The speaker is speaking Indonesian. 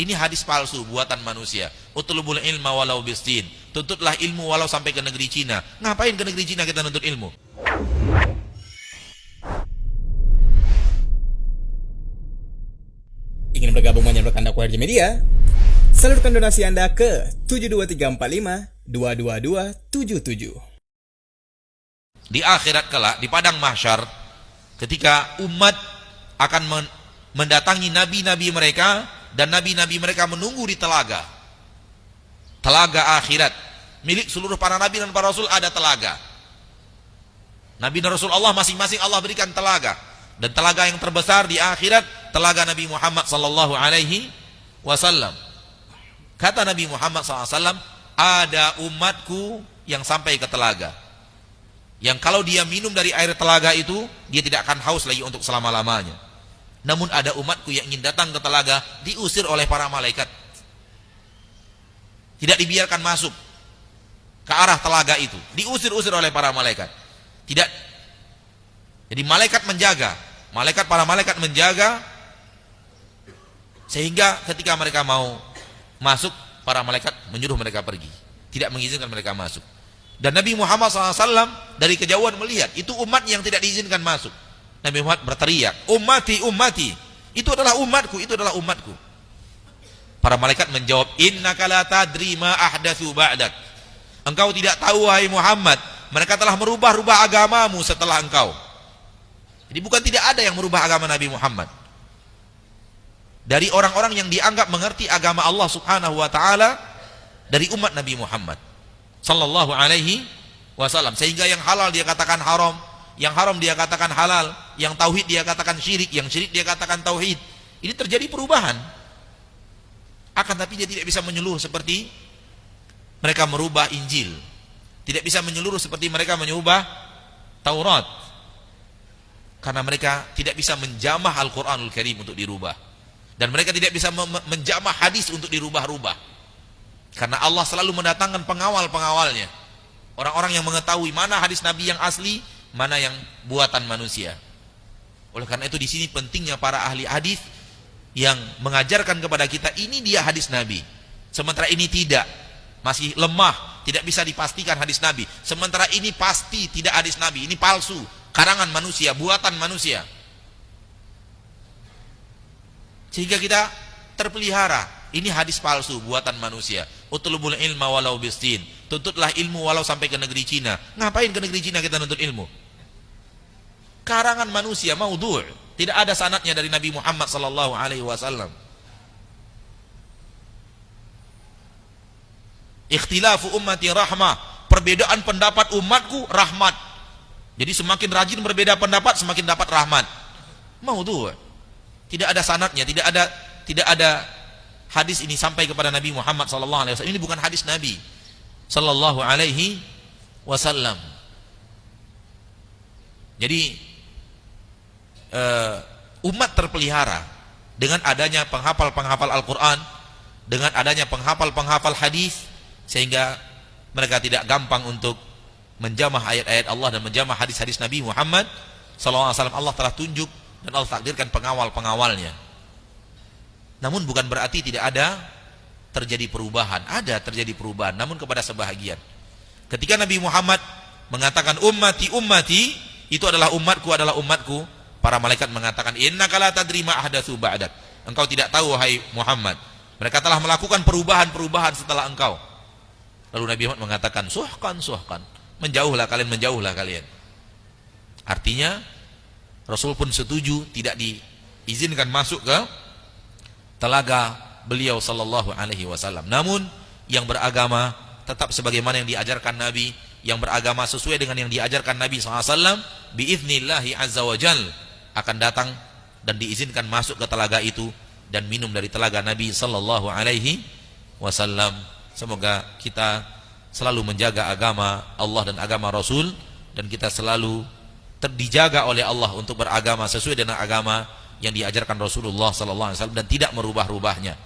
Ini hadis palsu buatan manusia. Utlubul ilma walau bistin. Tuntutlah ilmu walau sampai ke negeri Cina. Ngapain ke negeri Cina kita nuntut ilmu? Ingin bergabung menyalurkan dakwah RJ Media? Salurkan donasi Anda ke 72345 22277. Di akhirat kelak, di padang mahsyar, ketika umat akan mendatangi nabi-nabi mereka, dan nabi-nabi mereka menunggu di telaga akhirat milik seluruh para nabi dan para rasul. Ada telaga nabi dan rasul Allah, masing-masing Allah berikan telaga, dan telaga yang terbesar di akhirat telaga Nabi Muhammad sallallahu alaihi wasallam. Kata Nabi Muhammad sallallahu alaihi wasallam, ada umatku yang sampai ke telaga, yang kalau dia minum dari air telaga itu, dia tidak akan haus lagi untuk selama-lamanya. Namun ada umatku yang ingin datang ke telaga, diusir oleh para malaikat, tidak dibiarkan masuk ke arah telaga itu, diusir-usir oleh para malaikat. Tidak. Jadi para malaikat menjaga, sehingga ketika mereka mau masuk, para malaikat menyuruh mereka pergi, tidak mengizinkan mereka masuk. Dan Nabi Muhammad SAW dari kejauhan melihat itu umat yang tidak diizinkan masuk. Nabi Muhammad berteriak, ummati, ummati, itu adalah umatku, itu adalah umatku. Para malaikat menjawab, innaka la tadri ma ahdatsu ba'dak. Engkau tidak tahu, wahai Muhammad, mereka telah merubah-rubah agamamu setelah engkau. Jadi bukan tidak ada yang merubah agama Nabi Muhammad. Dari orang-orang yang dianggap mengerti agama Allah Subhanahu wa taala, dari umat Nabi Muhammad sallallahu alaihi wasallam, sehingga yang halal dia katakan haram, yang haram dia katakan halal, yang tauhid dia katakan syirik, yang syirik dia katakan tauhid. Ini terjadi perubahan. Akan tapi dia tidak bisa menyeluruh seperti mereka merubah Injil, tidak bisa menyeluruh seperti mereka mengubah Taurat, karena mereka tidak bisa menjamah Al-Quranul Karim untuk dirubah, dan mereka tidak bisa menjamah hadis untuk dirubah-rubah, karena Allah selalu mendatangkan pengawal-pengawalnya, orang-orang yang mengetahui mana hadis Nabi yang asli, mana yang buatan manusia. Oleh karena itu di sini pentingnya para ahli hadis yang mengajarkan kepada kita, ini dia hadis Nabi, sementara ini tidak, masih lemah, tidak bisa dipastikan hadis Nabi, sementara ini pasti tidak hadis Nabi, ini palsu, karangan manusia, buatan manusia. Sehingga kita terpelihara, ini hadis palsu buatan manusia. Utlubul ilma walau bistin. Tuntutlah ilmu walau sampai ke negeri Cina. Ngapain ke negeri Cina kita nuntut ilmu? Karangan manusia, maudhu', tidak ada sanadnya dari Nabi Muhammad sallallahu alaihi wasallam. Ikhtilafu ummati rahmah, perbedaan pendapat umatku rahmat. Jadi semakin rajin berbeda pendapat, semakin dapat rahmat. Maudhu', tidak ada sanadnya, tidak ada hadis ini sampai kepada Nabi Muhammad sallallahu alaihi wasallam. Ini bukan hadis Nabi sallallahu alaihi wasallam. Jadi umat terpelihara dengan adanya penghafal-penghafal Al-Quran, dengan adanya penghafal-penghafal hadis, sehingga mereka tidak gampang untuk menjamah ayat-ayat Allah dan menjamah hadis-hadis Nabi Muhammad sallallahu alaihi wasallam. Allah telah tunjuk dan Allah takdirkan pengawal-pengawalnya. Namun bukan berarti tidak ada terjadi perubahan. Ada terjadi perubahan, namun kepada sebahagian. Ketika Nabi Muhammad mengatakan ummati, ummati, itu adalah umatku, para malaikat mengatakan, innaka la tadri ma ahdatsu ba'dak. Engkau tidak tahu, wahai Muhammad, mereka telah melakukan perubahan-perubahan setelah engkau. Lalu Nabi Muhammad mengatakan, suhkan, menjauhlah kalian. Artinya Rasul pun setuju tidak diizinkan masuk ke telaga beliau sallallahu alaihi wasallam. Namun yang beragama tetap sebagaimana yang diajarkan Nabi, yang beragama sesuai dengan yang diajarkan Nabi sallallahu alaihi wasallam, biiznillahi azza wa jal, akan datang dan diizinkan masuk ke telaga itu dan minum dari telaga Nabi sallallahu alaihi wasallam. Semoga kita selalu menjaga agama Allah dan agama Rasul, dan kita selalu dijaga oleh Allah untuk beragama sesuai dengan agama yang diajarkan Rasulullah sallallahu alaihi wasallam dan tidak merubah-rubahnya.